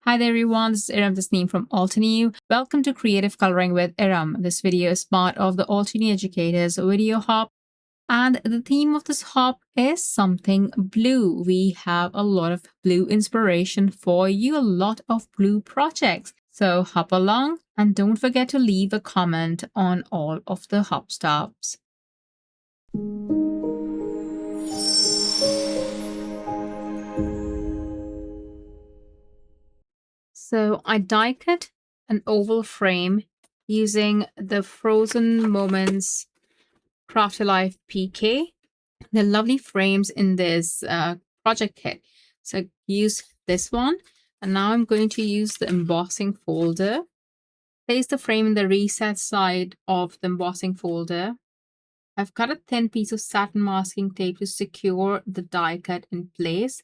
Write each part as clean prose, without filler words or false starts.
Hi there everyone, this is Erum Tasneem from Altenew. Welcome to Creative Coloring with Erum. This video is part of the Altenew Educators video hop. And the theme of this hop is something blue. We have a lot of blue inspiration for you, a lot of blue projects. So hop along and don't forget to leave a comment on all of the hop stops. So I die cut an oval frame using the Frozen Moments Craft Alive PK. They're lovely frames in this project kit. So use this one. And now I'm going to use the embossing folder. Place the frame in the reset side of the embossing folder. I've cut a thin piece of satin masking tape to secure the die cut in place.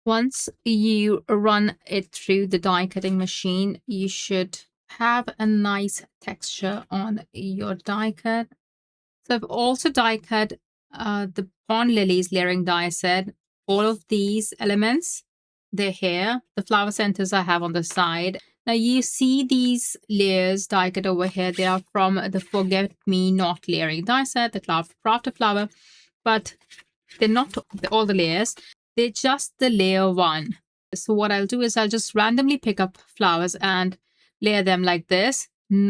Once you run it through the die cutting machine, you should have a nice texture on your die cut. So I've also die cut the Pond Lilies layering die set. All of these elements, they're here. The flower centers I have on the side. Now you see these layers die cut over here. They are from the Forget Me Not layering die set, the Crafted Flower, but they're not all the layers. They're just the layer one. So what I'll do is I'll just randomly pick up flowers and layer them like this.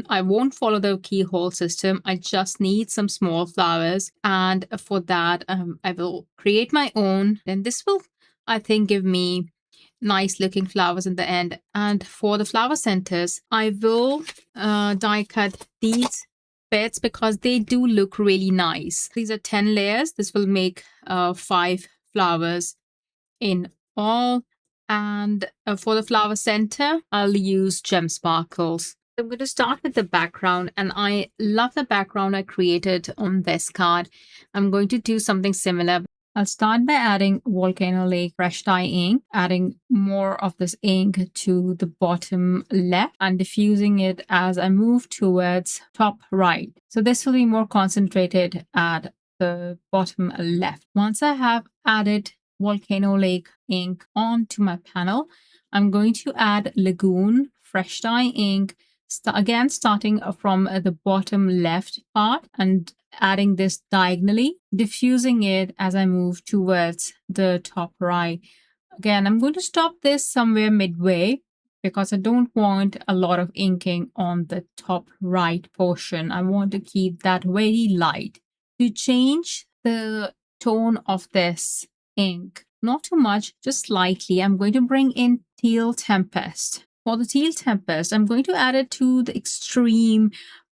I won't follow the keyhole system. I just need some small flowers. And for that, I will create my own. Then this will, I think, give me nice looking flowers in the end. And for the flower centers, I will die cut these bits because they do look really nice. These are 10 layers. This will make 5 flowers in all. And for the flower center, I'll use gem sparkles. I'm going to start with the background, and I love the background I created on this card. I'm going to do something similar. I'll start by adding Volcano Lake fresh dye ink, adding more of this ink to the bottom left and diffusing it as I move towards top right. So this will be more concentrated at the bottom left. Once I have added Volcano Lake ink onto my panel, I'm going to add Lagoon fresh dye ink, again starting from the bottom left part and adding this diagonally, diffusing it as I move towards the top right. Again, I'm going to stop this somewhere midway because I don't want a lot of inking on the top right portion. I want to keep that very light. To change the tone of this ink, not too much, just slightly, I'm going to bring in Teal Tempest. For the Teal Tempest, I'm going to add it to the extreme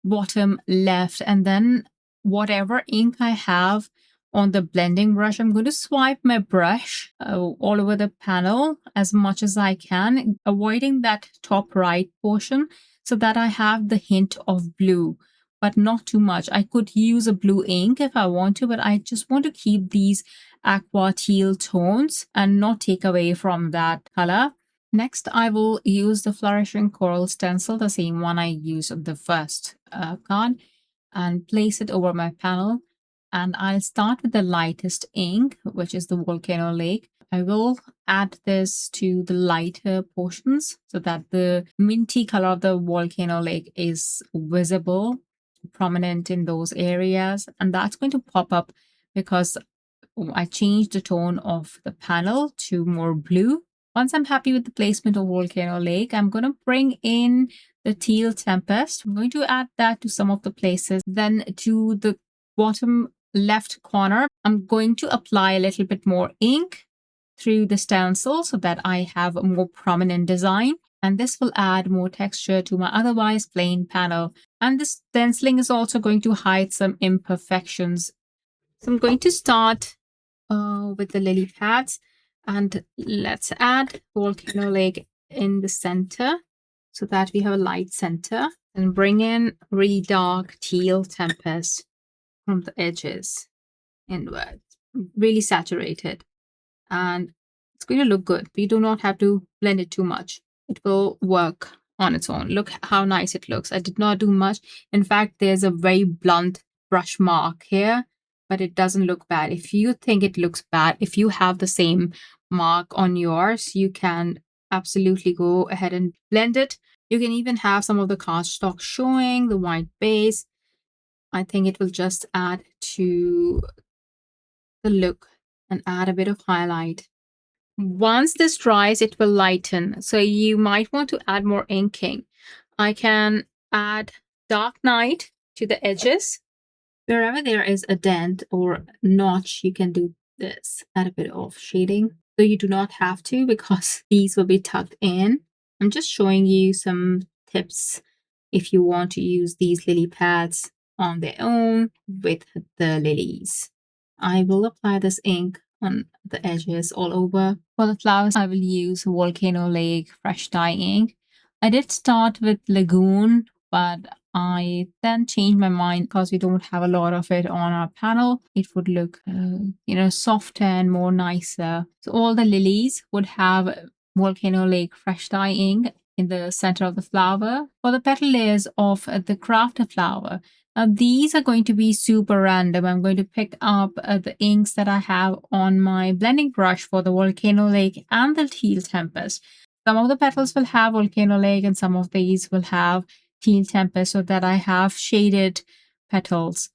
bottom left, and then whatever ink I have on the blending brush, I'm going to swipe my brush all over the panel as much as I can, avoiding that top right portion so that I have the hint of blue, but not too much. I could use a blue ink if I want to, but I just want to keep these aqua teal tones and not take away from that color. Next, I will use the Flourishing Coral stencil, the same one I used on the first card, and place it over my panel. And I'll start with the lightest ink, which is the Volcano Lake. I will add this to the lighter portions so that the minty color of the Volcano Lake is visible, prominent in those areas. And that's going to pop up because I changed the tone of the panel to more blue. Once I'm happy with the placement of Volcano Lake, I'm going to bring in the Teal Tempest. I'm going to add that to some of the places. Then to the bottom left corner, I'm going to apply a little bit more ink through the stencil so that I have a more prominent design. And this will add more texture to my otherwise plain panel. And this stenciling is also going to hide some imperfections. So I'm going to start with the lily pads. And let's add Volcano Lake in the center so that we have a light center, and bring in really dark Teal Tempest from the edges inwards, really saturated. And it's going to look good. We do not have to blend it too much. It will work on its own. Look how nice it looks. I did not do much. In fact, there's a very blunt brush mark here, but it doesn't look bad. If you think it looks bad, if you have the same mark on yours, you can absolutely go ahead and blend it. You can even have some of the cardstock showing the white base. I think it will just add to the look and add a bit of highlight. Once this dries, it will lighten. So you might want to add more inking. I can add dark night to the edges. Wherever there is a dent or notch, you can do this, add a bit of shading. So you do not have to because these will be tucked in. I'm just showing you some tips if you want to use these lily pads on their own with the lilies. I will apply this ink on the edges all over. For the flowers, I will use Volcano Lake Fresh Dye ink. I did start with Lagoon, but I then changed my mind because we don't have a lot of it on our panel. It would look, softer and more nicer. So all the lilies would have Volcano Lake Fresh Dye ink in the center of the flower. For the petal layers of the crafted flower, these are going to be super random. I'm going to pick up the inks that I have on my blending brush for the Volcano Lake and the Teal Tempest. Some of the petals will have Volcano Lake and some of these will have Teal Tempest, so that I have shaded petals.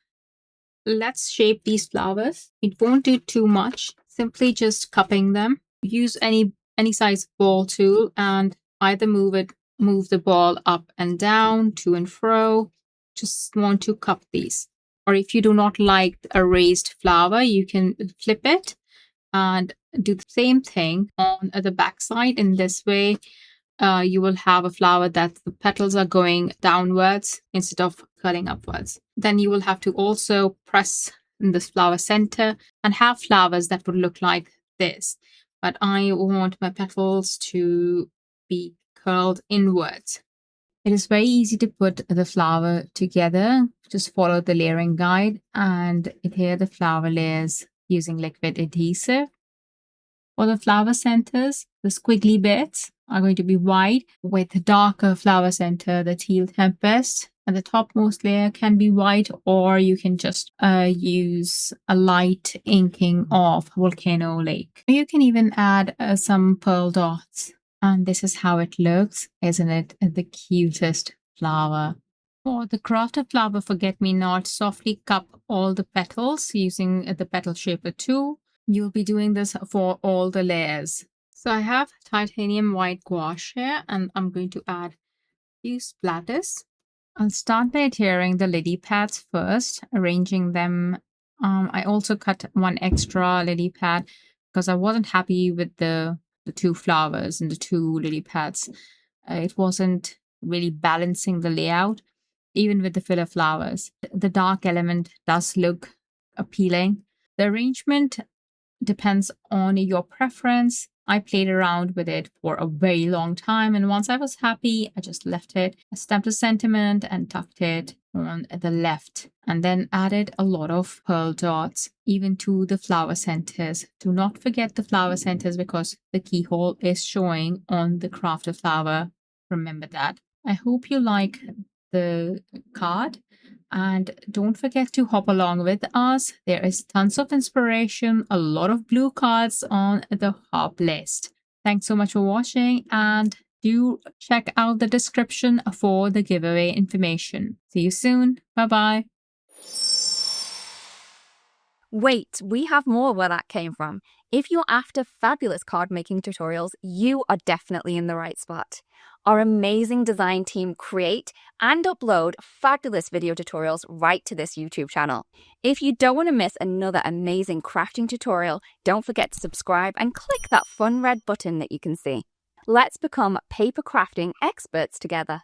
Let's shape these flowers. It won't do too much. Simply just cupping them. Use any size ball tool and either move the ball up and down, to and fro. Just want to cup these. Or if you do not like a raised flower, you can flip it and do the same thing on the back side. In this way, you will have a flower that the petals are going downwards instead of curling upwards. Then you will have to also press in this flower center and have flowers that would look like this. But I want my petals to be curled inwards. It is very easy to put the flower together. Just follow the layering guide and adhere the flower layers using liquid adhesive. For the flower centers, the squiggly bits are going to be white with darker flower center, the Teal Tempest. And the topmost layer can be white, or you can just use a light inking of Volcano Lake. You can even add some pearl dots. And this is how it looks. Isn't it the cutest flower? For the crafted flower forget-me-not, softly cup all the petals using the petal shaper tool. You'll be doing this for all the layers. So I have titanium white gouache here, and I'm going to add a few splatters. I'll start by adhering the lily pads first, arranging them. I also cut one extra lily pad because I wasn't happy with the two flowers and the two lily pads. It wasn't really balancing the layout, even with the filler flowers. The dark element does look appealing. The arrangement depends on your preference. I played around with it for a very long time, and once I was happy, I just left it. I stamped a sentiment and tucked it on the left, and then added a lot of pearl dots, even to the flower centers. Do not forget the flower centers because the keyhole is showing on the crafted flower. Remember that. I hope you like the card. And don't forget to hop along with us. There is tons of inspiration, a lot of blue cards on the hop list. Thanks so much for watching, and do check out the description for the giveaway information. See you soon. Bye-bye. Wait, we have more where that came from. If you're after fabulous card making tutorials, you are definitely in the right spot. Our amazing design team create and upload fabulous video tutorials right to this YouTube channel. If you don't want to miss another amazing crafting tutorial, don't forget to subscribe and click that fun red button that you can see. Let's become paper crafting experts together.